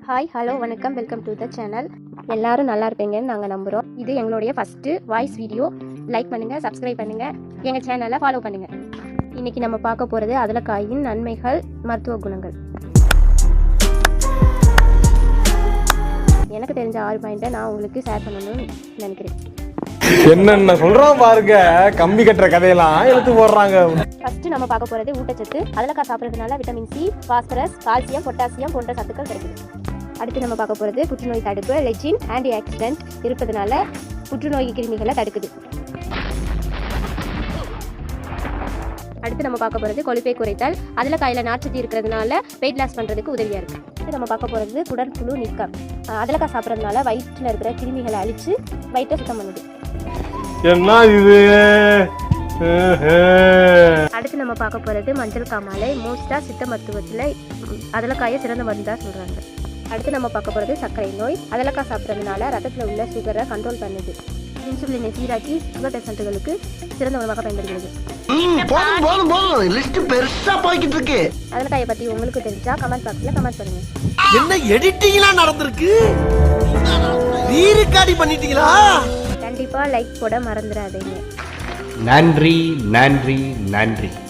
Hi hello வணக்கம், welcome to the channel. எல்லாரும் நல்லா இருப்பீங்கன்னு நாங்கள் நம்புகிறோம். இது எங்களுடைய ஃபஸ்ட்டு வாய்ஸ் வீடியோ. லைக் பண்ணுங்கள், சப்ஸ்கிரைப் பண்ணுங்கள், எங்கள் சேனலை ஃபாலோ பண்ணுங்கள். இன்றைக்கி நம்ம பார்க்க போகிறது அதலக்காயின் நன்மைகள், மருத்துவ குணங்கள். எனக்கு தெரிஞ்ச 6 பாயிண்ட்டை நான் உங்களுக்கு ஷேர் பண்ணணும்னு நினைக்கிறேன். என்னென்ன சொல்றோம் பாருங்க, கம்பி கட்டுற கதையெல்லாம் எடுத்து போடுறாங்க. ஃபர்ஸ்ட் நம்ம பார்க்க போகிறது ஊட்டச்சத்து. அதலக்காய் சாப்பிட்றதுனால vitamin C, phosphorus, calcium, potassium போன்ற சத்துக்கள் கிடைக்குது. அடுத்து நம்ம பார்க்க போகிறது புற்றுநோய் தடுப்பு. லெஜின் ஆன்டி ஆக்சிடென்ட் இருப்பதனால புற்றுநோய் கிருமிகளை தடுக்குது. அடுத்து நம்ம பார்க்க போகிறது கொழுப்பை குறைத்தல். அதலக்காயில் நார்ச்சத்து இருக்கிறதுனால வெயிட் லாஸ் பண்ணுறதுக்கு உதவியாக இருக்குது. அடுத்து நம்ம பார்க்க போகிறது குடற்புழு நீக்கம். அதலக்காய் சாப்பிட்றதுனால வயிற்றில் இருக்கிற கிருமிகளை அழித்து வயிற்றை சுத்தம் பண்ணுது. என்ன இது? அடுத்து நம்ம பார்க்க போகிறது மஞ்சள் காமாலை. மோஸ்டா சித்த மருத்துவத்தில் அதலக்காயை சிறந்த மருந்தாக சொல்கிறாங்க. அடுத்து நம்ம பார்க்க போகிறது சர்க்கரை நோய். அதலக்காய் சாப்பிட்றதுனால ரத்தத்தில் உள்ள சுகரை கண்ட்ரோல் பண்ணுது. இன்சுலினை சீராக்கி சுகர் பேஷண்ட்டுகளுக்கு சிறந்த உணவாக பயன்படுகிறது. அதலக்காயை பற்றி உங்களுக்கு தெரிஞ்சா கமெண்ட் பாக்ஸில் கமெண்ட் பண்ணுங்க. என்ன எடிட்டிங்லாம் நடந்திருக்கு? ரீரெக்கார்ட் பண்ணிட்டீங்களா? கண்டிப்பாக லைக் போட மறந்துடாதீங்க. நன்றி நன்றி நன்றி.